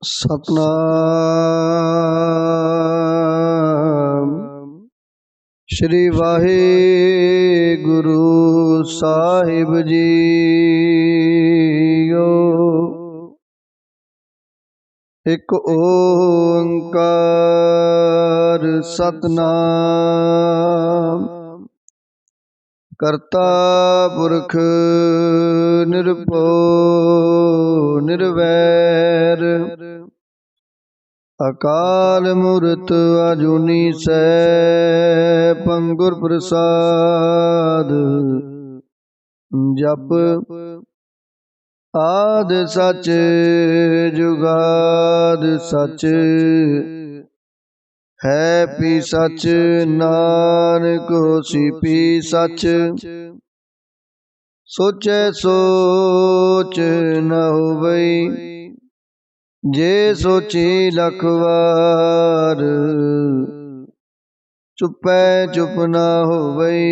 सतनाम श्री वाहे गुरु साहिब जीओ। एक ओंकार सतनाम करता पुरख निर्भव निर्वैर अकाल मूरत अजूनी सैभं गुर प्रसाद। जप आद सच जुगाद सच है पी सच नानक होसी पी सच। सोचै सोच न होवई जे सोची लख वार। चुपै चुप न होवई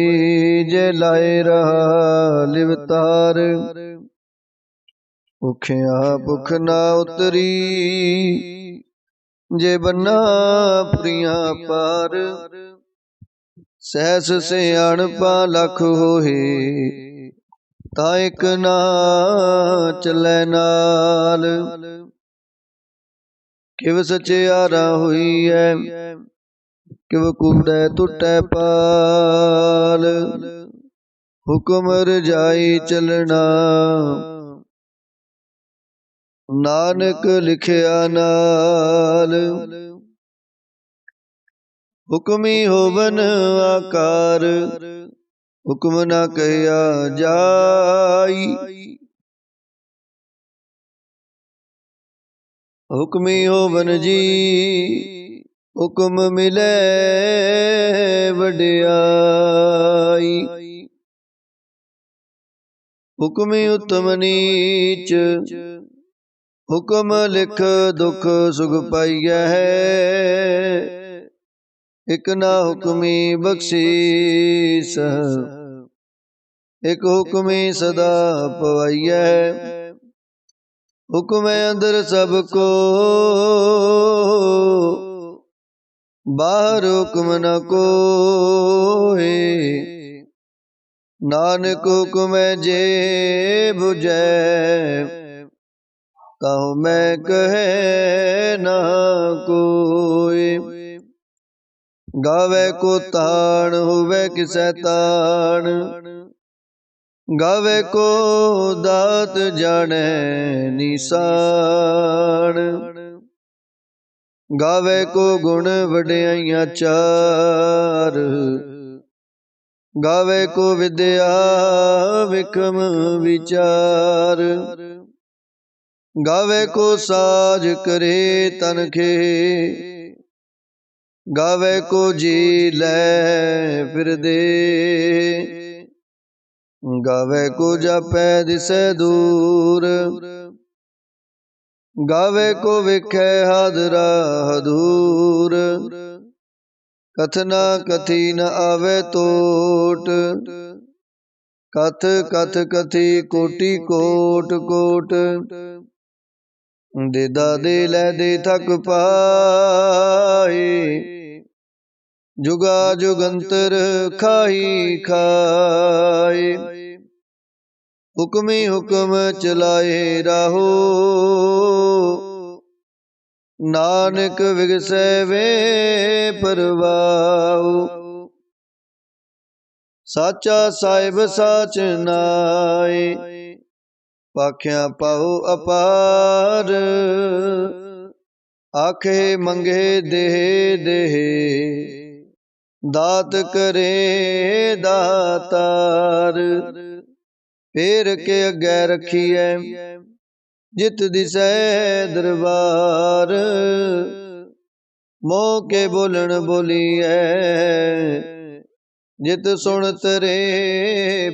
जे लाए रहा लिवतार। भुखिया भुख न उतरी जे बन्ना पुरिया पार। सहस सियाणपा लख होए ता इक ना चलै नाल। किव सचियारा हुई है किव कूड़ै टुटै पाल। हुक्म रजाई चलना नानक लिखिया नाल। हुक्मी होवन आकार हुक्म न कहिया जाई। हुक्मी होवन जी हुक्म मिले वडियाई। हुक्मी उत्तम नीच हुक्म लिख दुख सुख पाइया है। एक ना हुक्मी बख्शीस एक हुक्मी सदा पवाइया है। हुक्म अंदर सबको बाहर हुक्म न कोई। नानक हुक्म जे बुझै ताहु मैं कहे ना कोई। गावे को ताण होवे किसै ताण गावे को दात जाने निशान। गावे को गुण वडियाइयां चार गावे को विद्या विक्रम विचार। गावे को साज करे तनखे गावे को जी ले फिर दे। गावे को जापै दिसै दूर गावे को विखै हादरा हदूर। कथना कथी न आवे टोट कथ कथ कथी कोटि कोट कोट। देदा दे लै दे थक पाए जुगा जुगंतर खाई खाए। हुक्मी हुक्म चलाए राहो नानक विगसै वे परवाओ। साचा साहिब साच नाए पाखिया पाओ अपार। आखे मंगे देह देह दात करे दातार। फेर के अगे रखिए जित दिसै दरबार। मोह के बोलन बोलिए जित सुन तरे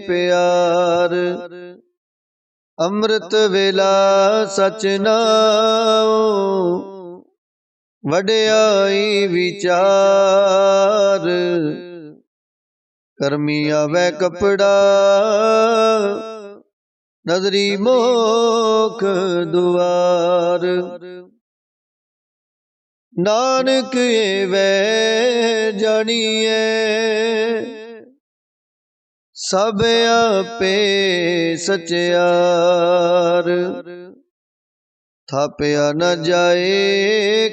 प्यार। अमृत वेला सच नाओ वडियाई विचार। करमी आवे कपड़ा नजरी मोख दुआर। नानक एवै जानिए सब आपे सचयार थापिया न जाए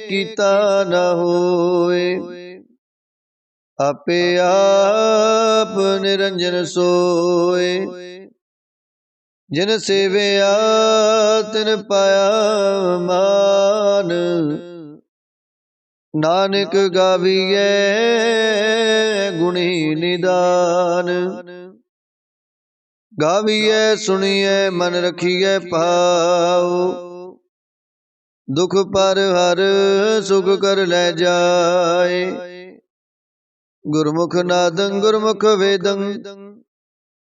कीता न होए आपे आप निरंजन सोए जिन सेविया तिन पाया मान नानक गाविए गुणी निदान गाविए सुनिए मन रखिए पाओ दुख पर हर सुख कर ले जाए गुरमुख नादं गुरमुख वेदं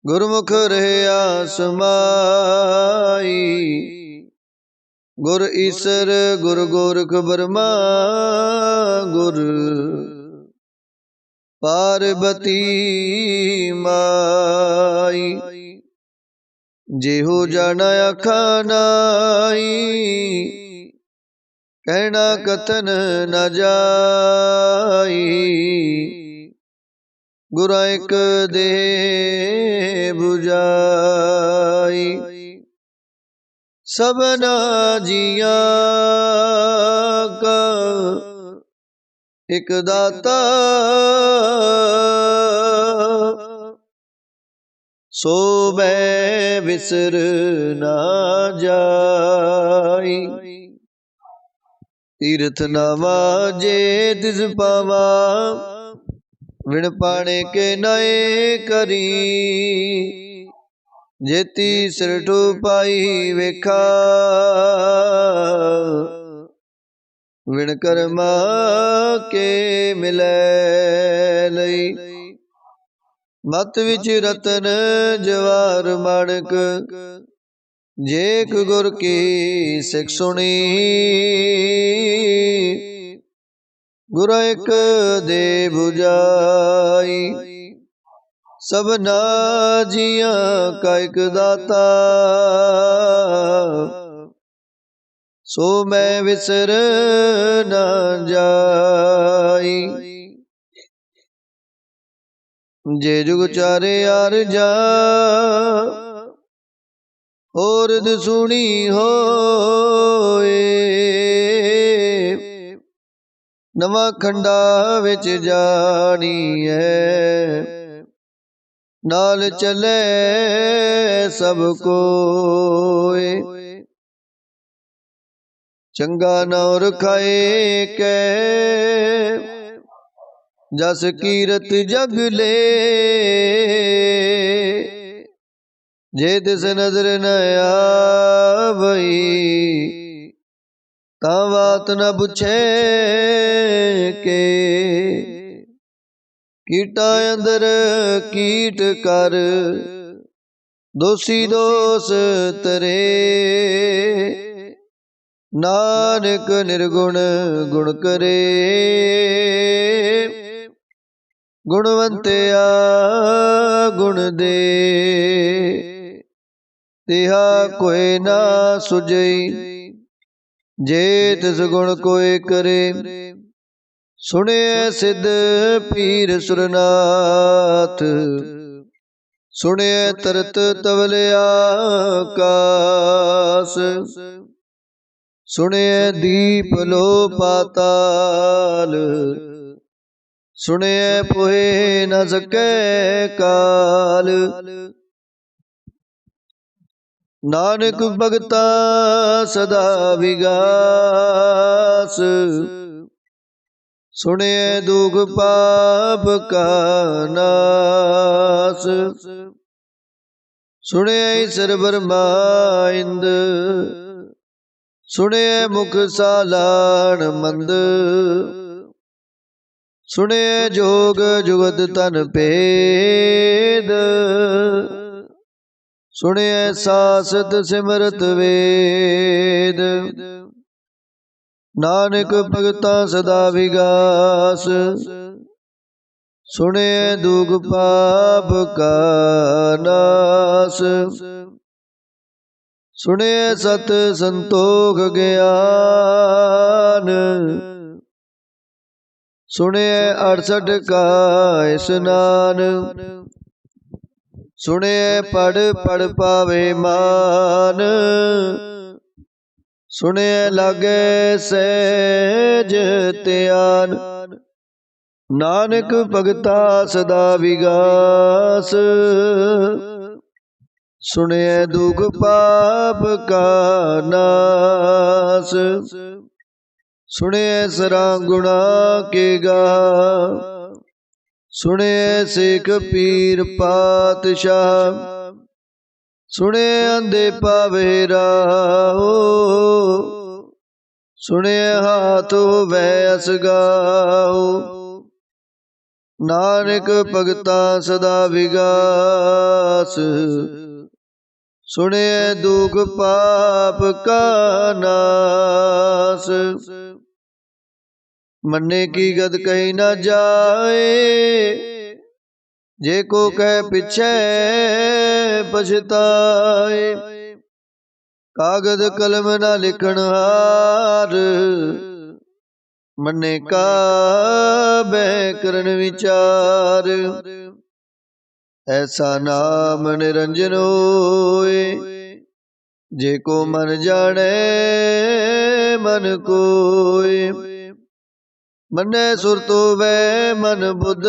गुरमुख रहया समाई गुर ईसर गुर गोरख बर्मा गुर पार्वती माई जेहो जाना आखा नाई कहना कथन न जाई गुरा एक दे बुझाई सबना जिया का एक दाता सो मैं विसर ना जाई तीर्थ नावा जे तिस पावा विण पाने के नए करी जेती सिरठू पाई वेखा विण कर्मा के मिलै लई मत विच रतन जवार माणक जेक गुर की सिख सुनी गुर एक दे बुझाई सबना जिया का एक दाता सो मैं विसर न जाई जे जुग चारे यार जा और सुनी होए नवा खंडा विच जानी है नाल चले सब कोए चंगा नौर खाए कै जस कीरत जग ले जे तिस नजर न आवई ता बात न पुछे के कीटा अंदर कीट कर दोषी दोष तरे नानक निर्गुण गुण करे गुणवंतिया गुण दे तिहा कोई ना सुझई जे तिस गुण कोई करे सुने सिद्ध पीर सुरनाथ सुने तरत तवल आकाश सुने दीप लो पाताल सुने पोहे न सके काल नानक भगता सदा विगास सुने दुख पाप का नास सुने ईश्वर ब्रह्मा इंद सुने मुख सालान मंद सुने जोग जुगत तन भेद सुने सासत सिमरत वेद नानक भगता सदा विगास सुने दुख पाप का नास सुने सत संतोख ज्ञान सुनिए 68 का स्नान। सुनिए पढ़ पढ़ पावे मान। सुनिए लागे सहज त्यान। नानक भगता सदा विगास। सुनिए दुख पाप का नाश। सुनिए सरा गुणा के गा। सुनिए सिख पीर पातशाह। सुनिए अंधे पावे राहो। सुनिए हाथ होवे असगाओ। नानक भगता सदा विगास। सुनिए दुख पाप का नाश। मन्ने की गद कही न जाए। जे को कह पीछे पछताए। कागद कलम न लिखन हार। मन्ने का बैकरण विचार। ऐसा नाम निरंजन होए। जे को मन जाने मन कोय। मन्ने सुरत होवे मन बुध।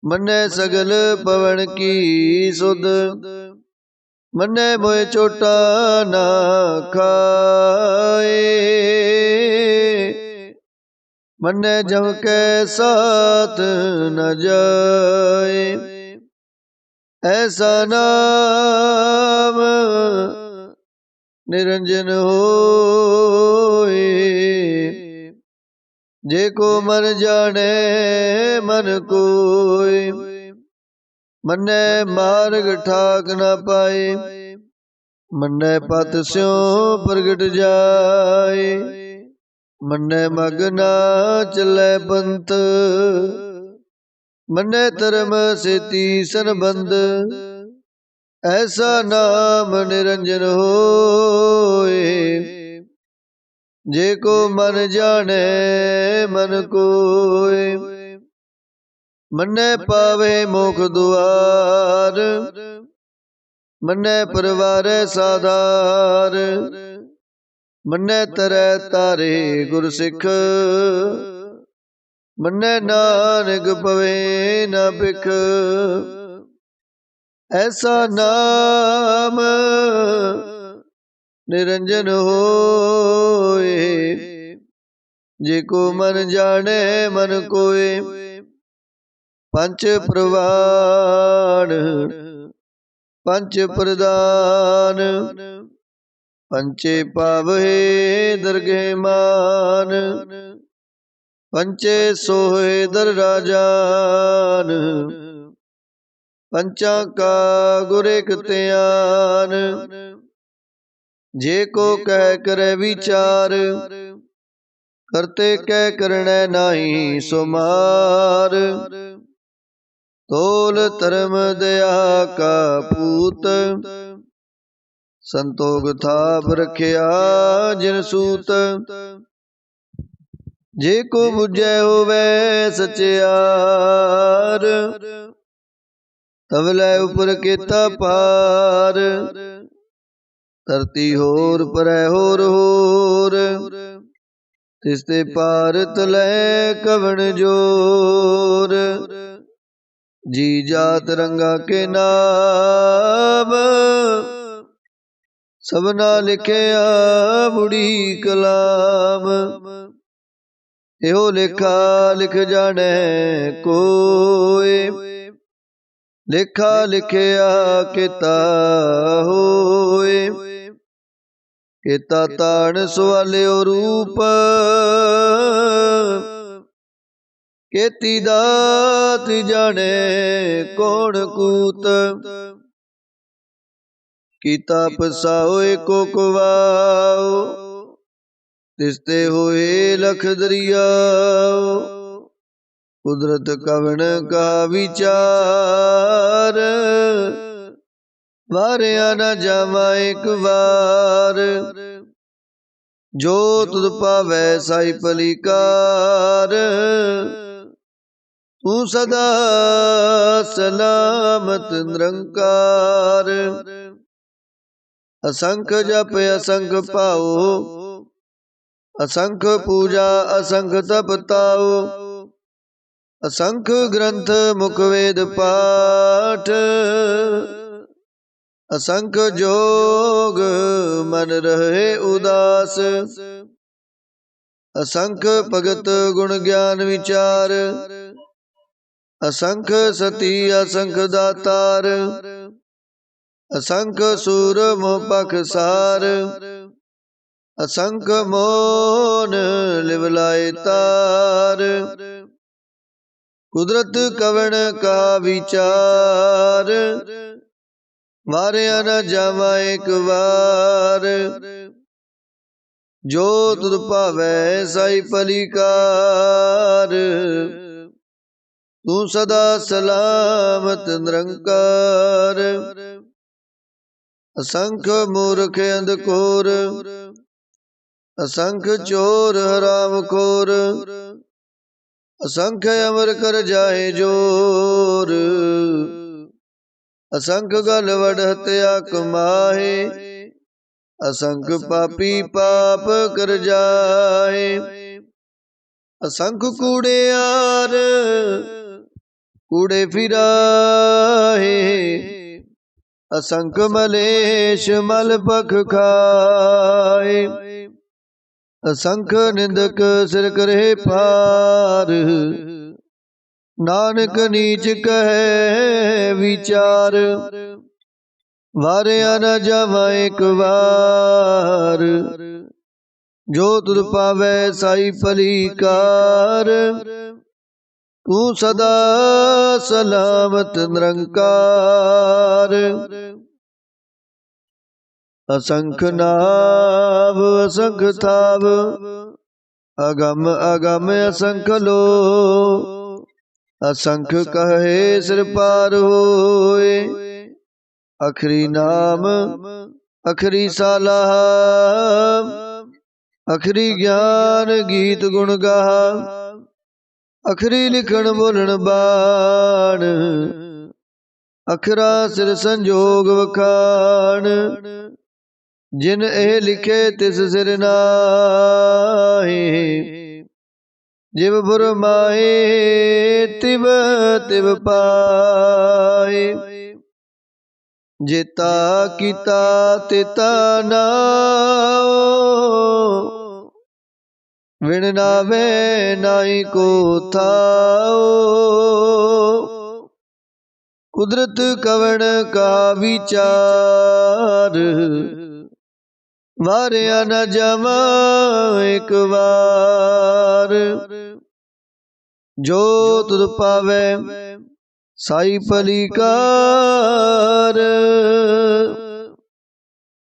मन्ने सगल पवन की सुध। मन्ने मोए चोटा ना खाए। मन्ने जम के साथ न जाए। ऐसा नाम निरंजन होए। जे को मन जाने मन कोय। मन्ने मार्ग ठाक न पाए। मन्ने पत स्यों प्रगट जाए। मन्ने मग ना चले पंथ। मन्ने धर्म सेती संबंध। ऐसा नाम निरंजन होए। जे को मन जाने मन कोय। मन्ने पावे मोख दुआर। मन्ने परवार साधार। मन्ने तरै तारे गुर सिख। मन्ने नानक पवे न बिख। ऐसा नाम निरंजन होए। जे को मन जाने मन कोय। पंच प्रवाण पंच प्रदान। पंचे पावहे दरगे मान। पंचे सोहे दर राजान। पंचा का गुरेक त्यान। जे को कह करे विचार। करते कह करने नाही सुमार। तोल धर्म दया का पूत। संतोख थाप रखिया जिन सूत। जे को बुझे होवे सचियार। तवले उपर केता पार। धरती होर परै होर होर। तिसते पार तले कवन जोर। जी जात रंगा के नाम। सबना लिखिया मुड़ी कलाम। एहो लेखा लिख जाने कोय। लेखा लिखिया केता होए। केता ताण सवालियो रूप। केती दात जाने कौन कूत। कीता पसाओए को कुवाओ। तिसते होए लख दरियाओ। कुदरत कवन का विचार। वारिया न जावा एक बार। जो तुध पावै साई पलीकार। तू सदा सलामत निरंकार। असंख जप असंख पाओ, असंख पूजा असंख तप ताओ। असंख ग्रंथ मुख वेद पाठ, असंख जोग मन रहे उदास। असंख भगत गुण ज्ञान विचार, असंख सती असंख दातार। असंख सूर मोह पखसार, असंख मोन लिवलाए तार। कुदरत कवण का विचार, वारिया न जावा एक बार। जो तुध पावै साई पलीकार। तू सदा सलामत निरंकार। असंख मूर्ख अंधकोर, असंख चोर हराम खोर। असंख अमर कर जाए जोर, असंख गल वड हत्या कमाए। असंख पापी पाप कर जाए। असंख कूड़ेयार कूड़े फिराए। असंख मलेश मल पख खाए। असंख निंदक सिर करे पार, नानक नीच कहे विचार। वारिया न जावा एक बार। जो तुध पावै साई पलीकार। तू सदा सलामत निरंकार। असंख नाभ असंख थाव, अगम अगम असंख लो। असंख कहे सिर पार होए, अखरी नाम अखरी सालाह। अखरी ज्ञान गीत गुण गाहा, अखरी लिखण बोलण बाण। अखरा सिर संजोग वखाण, जिन ए लिखे तिस सिर नाहि। जिव बुरमाए तिव तिव पाए। जेता कीता तेता नाओ, विण नावे नाई को थाओ। कुदरत कवण का विचार, वारिया न जावा एक बार। जो तुध पावै साई पलीकार।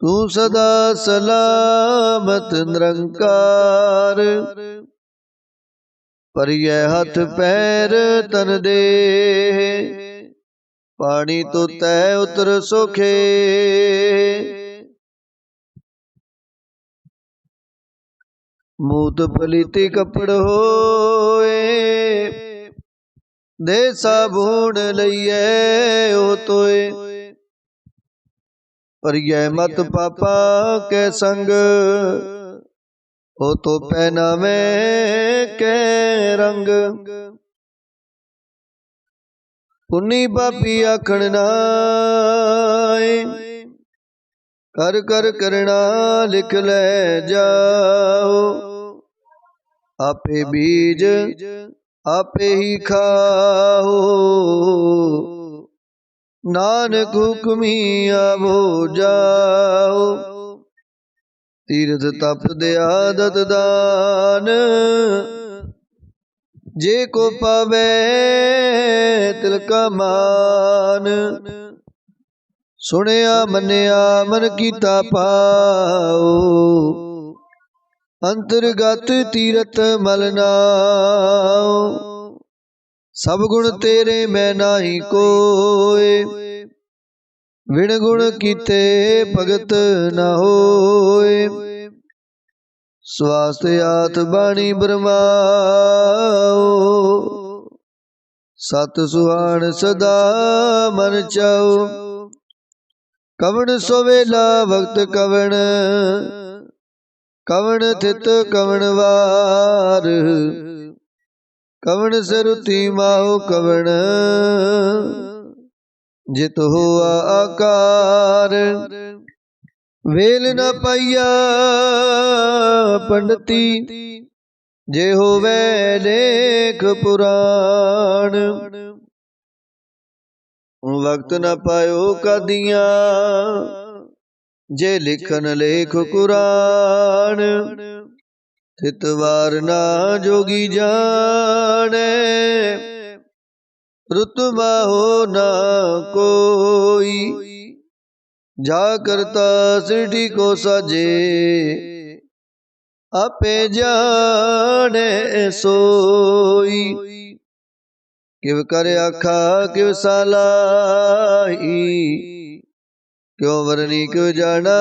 तू सदा सलामत निरंकार। परियै हथ पैर तन दे, पानी तो तै उतर सोखे। मूत पलीती कपड़ होए, दे साबुन लइए ओ तोए। परियै मत पापा के संग, हो तो पहनावे के रंग। पुन्नी पापी आखण नाए, कर कर करना लिख ले जाओ। आपे बीज आपे ही खाओ, नानक हुक्मी आवो जाओ। तीर्थ तप दया दत दान, जे को पावे तिल का मान। सुनिया मनिया मन कीता पाओ, अंतर्गत तीरथ मल नाओ। सब गुण तेरे मैं नाही कोय, विण गुण कीते भगत न होय। स्वास्थ्य हाथ बाणी ब्रह्माओ सत सुहान सदा मन चाओ कवण सोवेला भक्त कवण कवण थित कवण वार कवण सरुति माओ कवण जित हुआ आकार वेल न पाइया पंडिती जे होवे लेख पुराण वक्त न पायो कादियां जे लिखन लेख कुरान थितवार ना जोगी जाने रुतबा हो ना कोई जा करता सृष्टि को साजे आपे जाने सोई किव कर आखा किव सालाई क्यों वरनी क्यों जाना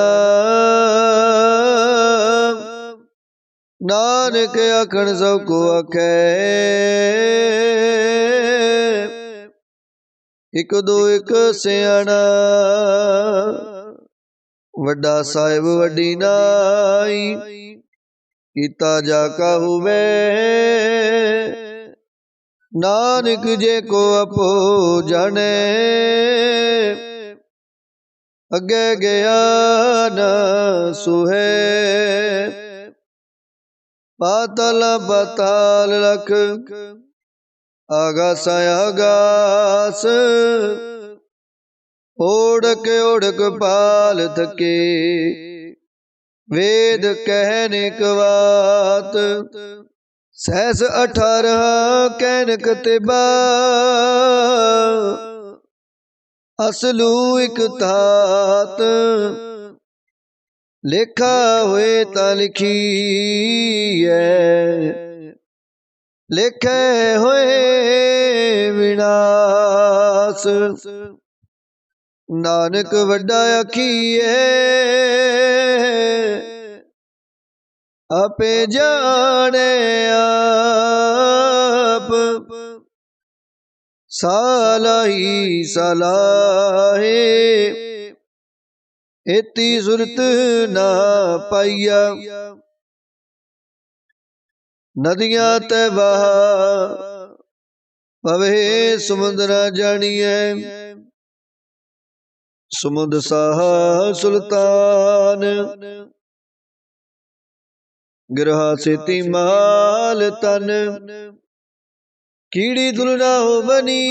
नानक आखण सब को आखे एक दो एक सियाणा वड्डा साहिब वड्डी नाई कीता जाका हुवे नानक जे को अपो जाने अगे गया न सुहे पाताल पाताल लख आगास आगास ओढ़क ओढ़क पाल थके वेद कहने कवात सहस 18 कहन कतिबा असलू एक तात लेखा हुए ता लिखी है लेखे होए विनाश नानक वड्डा आखिए आपे जाने आप सालाही सालाहे एती सुरत ना पाइया नदियां ते बहा पवे समुद्र जानिए समुद्र साहा सुल्तान गिरहा सेती माल तन कीड़ी दुलना हो बनी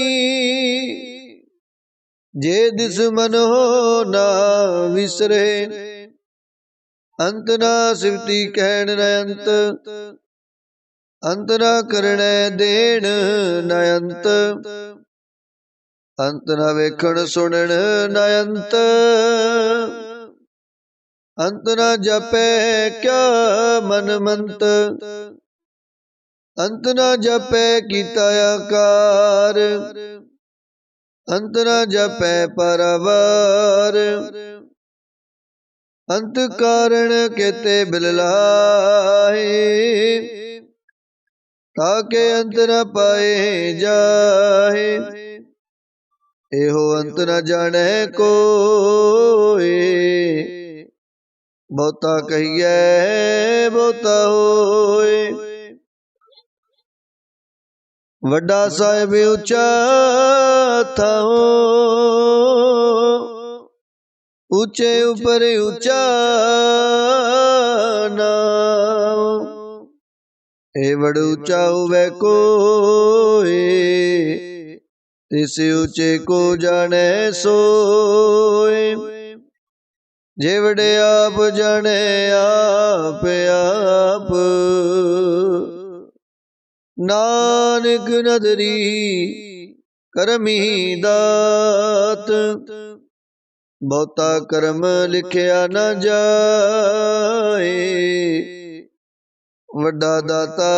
जे दुश्मन हो ना विसरे अंत ना सिवती कहन न अंत ना करने देन न अंत ना वेखण सुनन न अंत ना जपे क्या मन मंत अंत ना जपे कीता आकार अंत ना जपे परवार अंत कारण केते बिललाए ताके अंत न पाए जाए एहो अंत न जाने कोई बहुता कहिए बहुता होए वड्डा साहिब ऊंचा था ऊंचे ऊपर ऊंचा नाम ए बड़ ऊंचा हुए कोई तिस ऊंचे को जाने सोए जे बड़े आप जाने आप आप नानक नदरी करमी दात बहुता कर्म लिखिया न जाए वड्डा दाता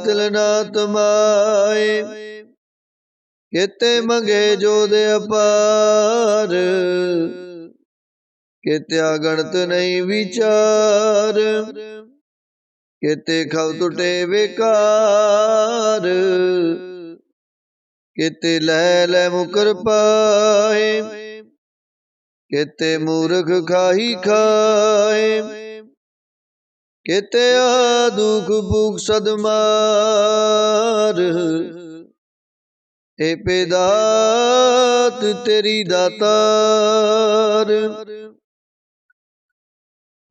तिलना तमाए केते मंगे जो दे अपार केत्या गणत नहीं विचार केते खव टुटे बेकार, केते लह लह मुकर पाए, केते मूर्ख खाही खाए, केते दुख भूख सदमार। ए पेदात तेरी दातार,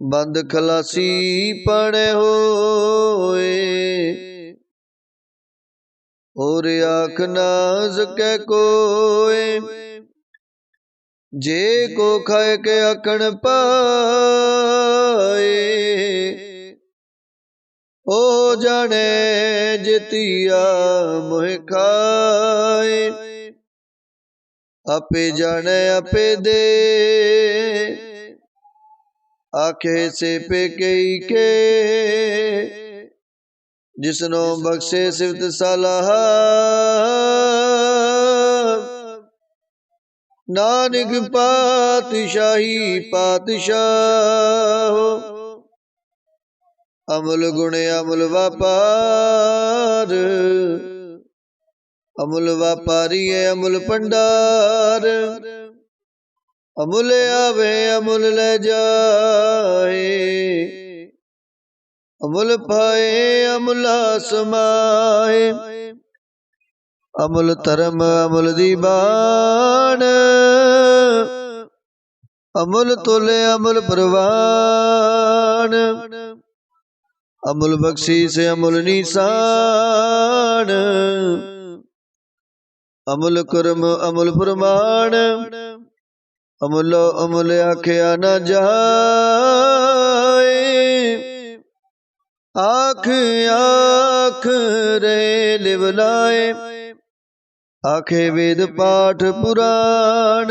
बंद खलासी पड़े होए, और आख ना सके कोए। जे को खाए के अकण पाए, ओ जाने जितिया मोह खाए। आपे जाने आपे दे, आखे से पे कई के। जिसनो बख्शे सिफत सलाह, नानक पातशाही पातशाह। अमुल गुण अमुल व्यापार, अमुल व्यापारी है अमुल भंडार। अमुल आवे अमुल ले जाए, अमुल पाए अमुला समाए। अमुल धर्म अमुल दीवान, अमुल तोले अमुल प्रवान। अमुल बख्शीश अमुल निशान, अमुल कर्म अमुल प्रमाण। अमुल अमुल आख्या न जाए, आख आख रे लिवलाए। आखे वेद पाठ पुराण,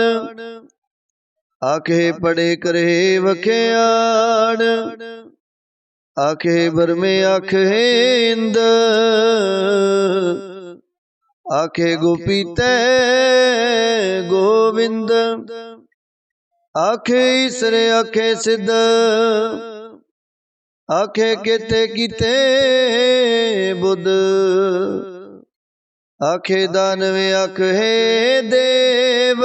आखे पढ़े करे वख्याण। आखे भर में आख इंद, आखे गोपी तै गोविंद। आखे ईसर आखे सिद्ध, आखे केते कीते बुध। आखे दानवे आखे देव,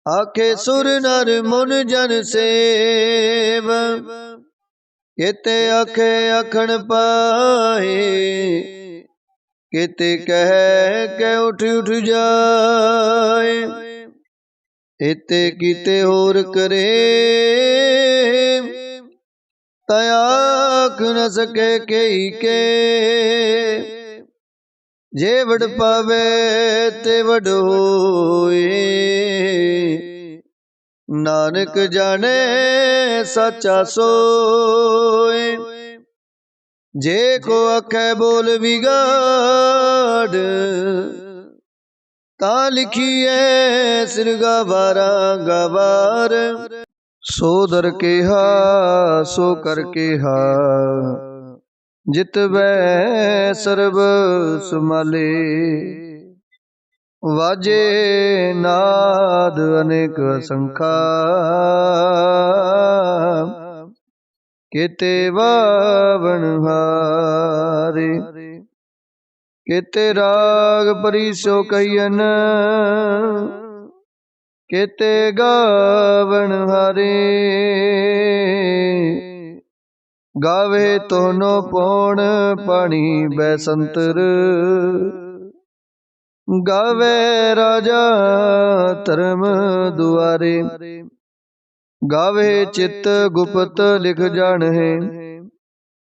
आखे सुर नर मुन जन सेव। केते आखे अखण पाए, केते कह के उठ उठ जाए। एते कीते होर करे, तयाक न सके कई के। जे वड पावे ते वड होए, नानक जाने सच्चा सोए। जे को आखे बोल बिगाड़, ता लिखिए सिर गवारा गवार। सो दर केहा सो कर केहा, जित वै सर्ब सुमाले। वाजे नाद अनेक संखा, केते वावन हारे। केते राग परिसो कहियन, केते गावन हारे। गावे तोहनो पौण पानी बैसंतर, गावे राजा धर्म दुआरे। गावे चित गुप्त लिख जाने,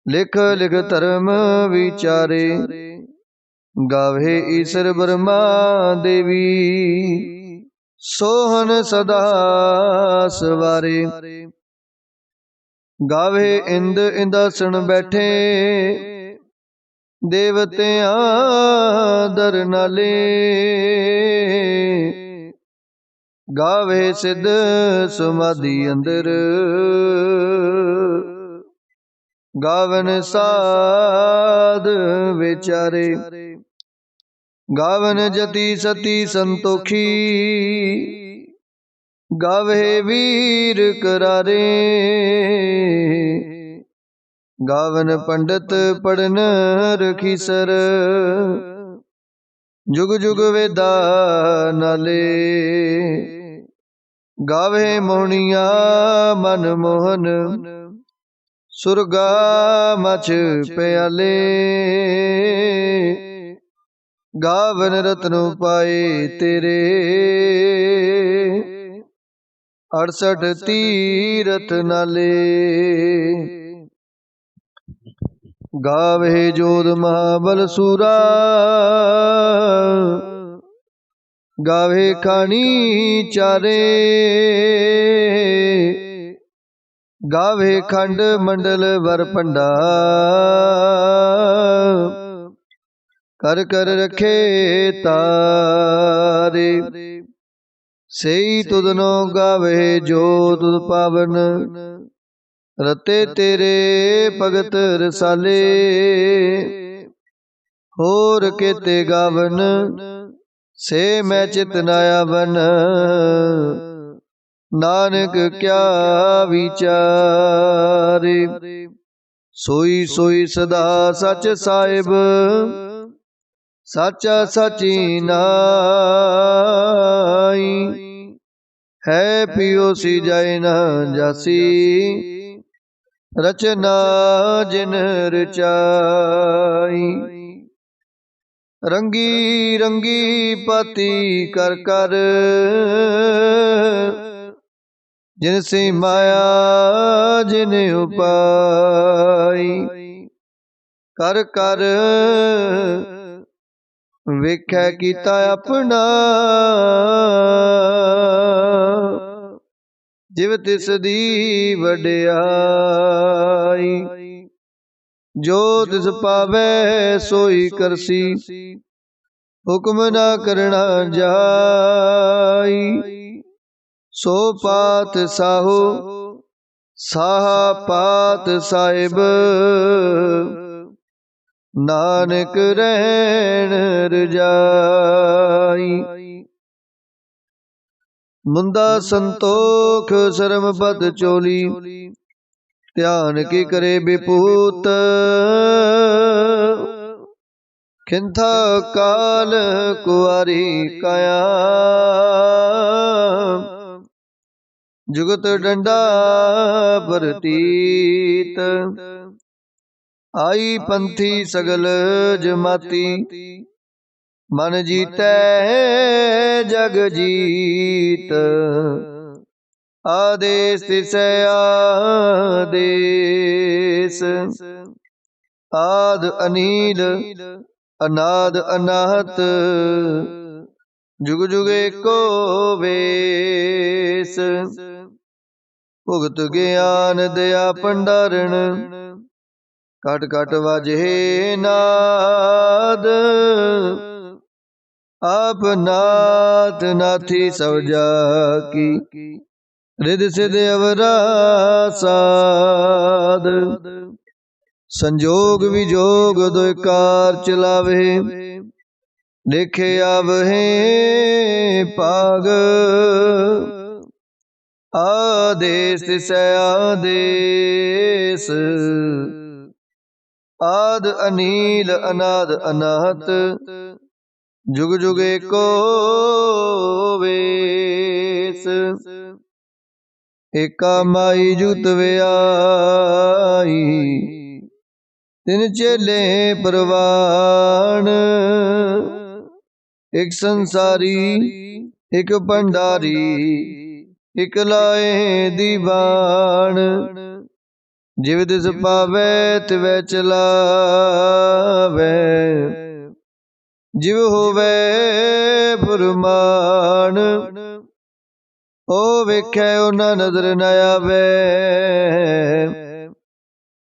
लिख लिख धर्म विचारे। गावे ईश्वर ब्रह्मा देवी, सोहन सदा सवारे। गावे इंद इंदासन बैठे, देवतियां दर नाले। गावे सिद्ध समाधि अंदर, गावन साध विचारे। गावन जति सती संतोखी, गावे वीर करारे। गावन पंडित पढ़न रखीसर, जुग जुग वेदा नाले। गावे मोहनिया मन मोहन, सुरगा मच प्याले। गावन रत्न पाए तेरे, 68 तीरथ नाले। गावे जोध महाबल सूरा, गावे खानी चारे। गावे खंड मंडल वर पंडा, कर कर रखे तारे। सेई तुदनो गावे जो तुद पावन, रते तेरे भगत रसाले। होर केते गावन, से मैं चित नायावन। नानक क्या विचारे, सोई सोई सदा सच साहिब। साचा साची नाई, है पियो सी जाए न जासी। रचना जिन रचाई, रंगी रंगी पाती कर कर। जिनसे माया जिन उपाई, कर कर वेख्या कीता अपना। जिव तिस दी वड्याई, जो तिस पावै सोई करसी। हुक्म ना करना जाई, सो पात साहो साहा पात साहिब। नानक रहन रजाई, मुंदा संतोख शर्म पद चोली। ध्यान की करे विपूत, खिंथा काल कुआरी काया। जुगत डंडा परतीत, आई पंथी सगल जमाती। मन जीतै जग जीत, आदेश तिसै आदेश। आद अनील अनाद अनाहत, जुग जुग एको वेस। भुगत ज्ञान दया भंडारण, कट कट वाजे नाद। आप नाथ नाथी सब जाकी, रिद सिद अवरा साध। संजोग विजोग दोय कार चलावे, देखे आवहे पाग। आदेश तिसै आदेश, आद अनील अनाद अनाहत। जुग जुग एको वेस, एका माई जुगत व्याई। तिन चेले परवान, एक संसारी एक भंडारी। एक लाए दीवान, जिव तिस पावै तिवै चलावै। जिव होवै फुरमान, ओ वेख्या ओना नजर न आवे।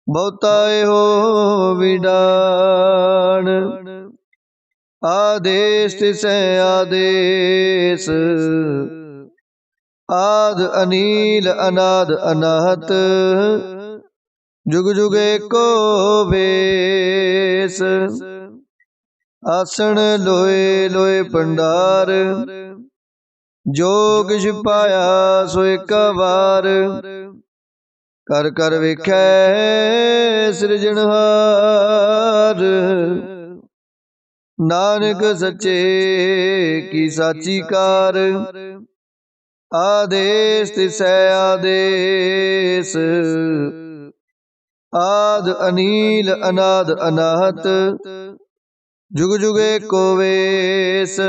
बहुता हो विडान, आदेश तिसै आदेश। आद अनील अनाद अनाहत, जुग जुग एको वेस। आसन लोए लोए भंडार, जो किछ पाया सो एक वार। कर कर वेखै सिरजनहार। नानक सच्चे की साची कार। आदेश तिसै आदेश, आद अनील अनाद अनाहत। जुग जुग एको वेस,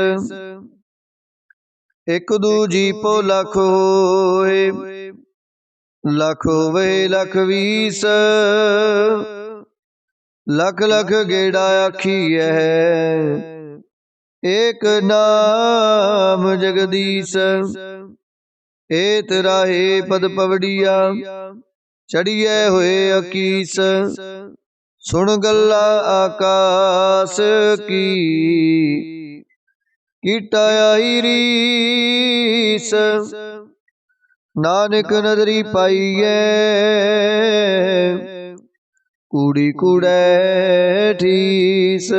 एक दूजी पो लख होए। लख होवे लख वीस, लख लख गेड़ा आखिए। एक नाम जगदीश, एत राहे पद पवड़िया। चढ़िए होए अकीस, सुन गल्ला आकाश की। कीटा आई रीस, नानक नदरी पाईए। कूड़ी कूड़ै ठीस,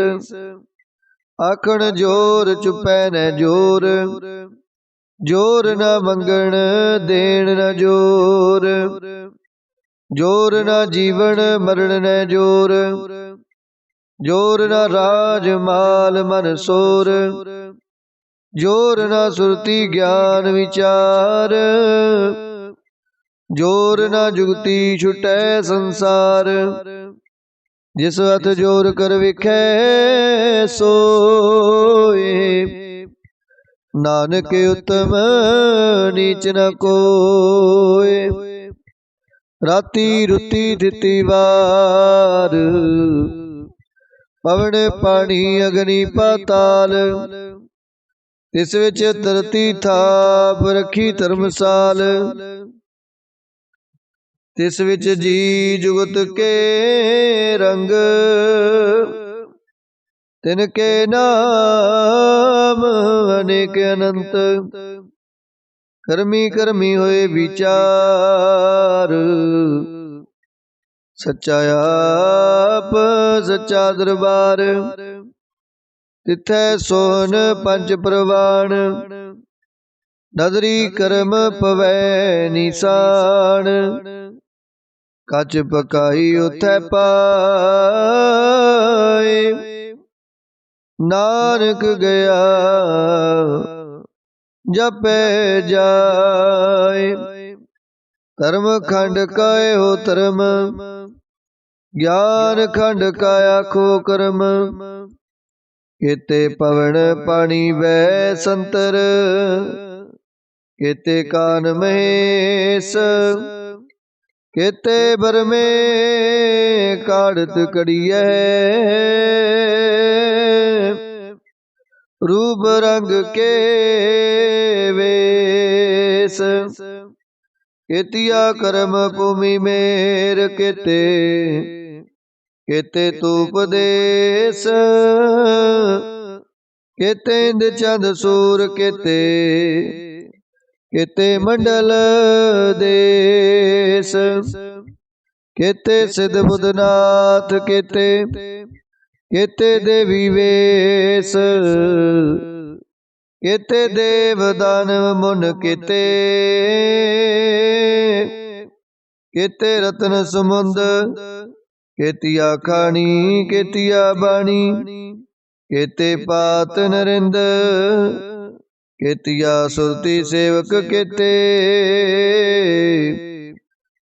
आखण जोर चुपै न जोर। जोर न मंगण देण न जोर। जोर न जीवन मरण न जोर। जोर न राज माल मन सोर। जोर न सुरती ज्ञान विचार। जोर न जुगती छुटै संसार। जिस हथ जोर कर विखै सोए। नानक उत्तम नीच न कोय। राती रुती थिति वार, पवन पानी अग्नि पाताल। तिस विच धरती थाप रखी धर्मसाल। तिस विच जी जुगत के रंग। तिनके नाम अनेक अनंत। कर्मी कर्मी होए विचार। सच्चा आप सच्चा दरबार। तिथै सोहन पंच प्रवाण। नदरी कर्म पवै निशान। कच पकाई उथै पाए। नानक गया जपै जाए। धर्म खंड काय हो धर्म, ज्ञान खंड का आखो कर्म। केते पवन पानी वै संतर। केते कान महेश, केते बरमे काढ़त कड़ियै। रूप रंग के वेश, केतिया कर्म भूमि मेर। केते केते तूप देश। केते इंद चंद सूर। केते केते मंडल देश। केते सिद्ध बुधनाथ। केते केते देवी वेश। केते देव दानव मुन। केते केते रत्न समुंद। केतिया खानी केतिया बाणी। केते पात नरिंद। केतिया सुरती सेवक। केते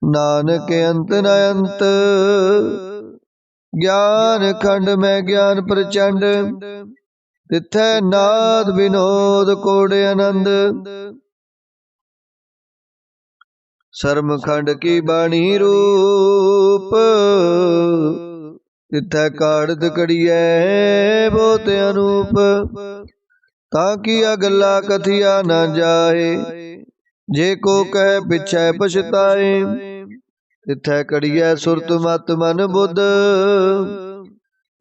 नानक अंत न अंत। ज्ञान खंड में ज्ञान प्रचंड। तिथै नाद विनोद कोड आनंद। शर्म खंड की बाणी रूप। तिथै काढ़त कड़ियै बहुत अनूप। ताकिया गल्ला कथिया न जाए। जे को कह पिछै पछताए। तिथै कड़ियै सुरत मत मन बुध।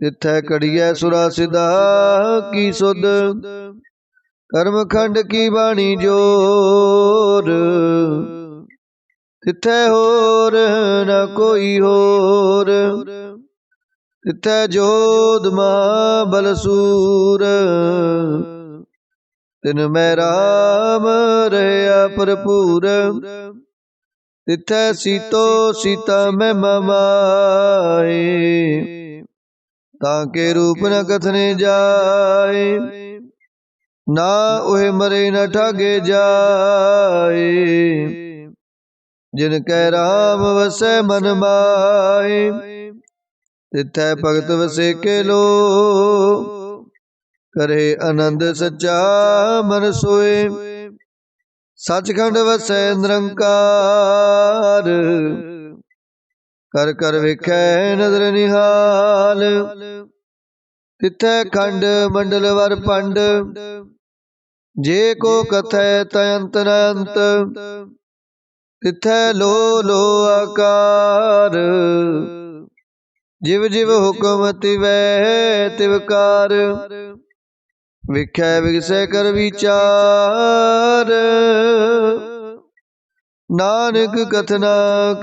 तिथै कड़ियै सुरा सिधा की सुध। कर्म खंड की बाणी जोर। तिथै होर न कोई होर। तिथै जोध महाबल सूर। तिन मैं राम रहया भरपूर। तिथै सीतो सीता मैं ममाए, ताके रूप न कथने जाए, ना ओहे मरे न ठागे जाए, जिन कै राम वसै मन माए, तिथै भगत वसे के लो, करे आनंद सच्चा मन सोए, सचखंड वसै निरंकार, कर कर वेखै नजर निहाल, तिथै खंड मंडल वर पंड, जे को कथै तयंत न अंत, तिथै लो लो आकार, जिव जिव हुक्म तिवै तिवकार, विख्या विगसै कर विचार, नानक कथना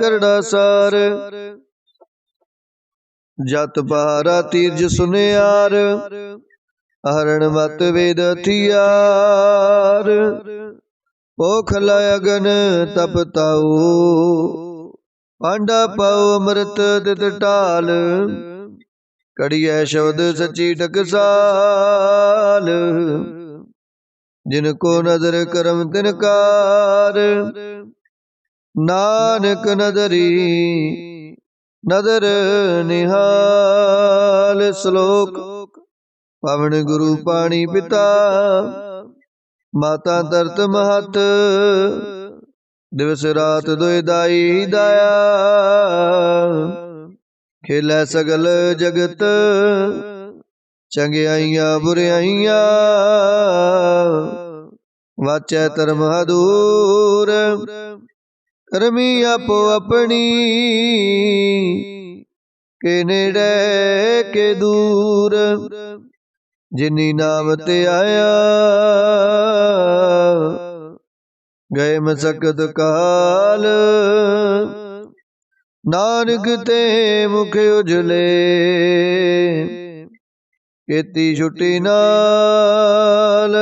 करड़ा सार, जत पहारा तीर्ज सुनियार, हरण मत वेद हथियार, पोखला अगन तप ताऊ, पांडा पाओ अमृत तित टाल, कड़िया शब्द सची टकसाल, जिनको नजर करम तिनकार, नानक नदरी नदर निहाल। श्लोक। पवन गुरु पाणी पिता, माता तरत महत, दिवस रात दोय दाई दाया, खेलै सगल जगत, चंगियाइया बुरियाइया, वाचै धर्म अधूर, करमी आपो अपनी, के नेड़े के दूर, जिनी नाम ते आया, गए मसकत काल, नानक ते मुख उजले, खेती छुट्टी नाल,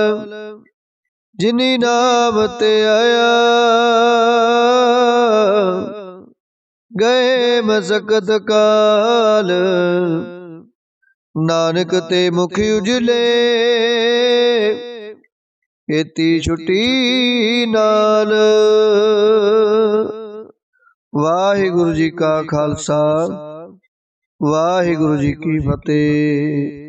जिनी नाम ते आया, गए मसकत काल, नानक ते मुख उजले, खेती छुट्टी नाल। वाहिगुरु जी का खालसा, वाहिगुरु जी की फतेह।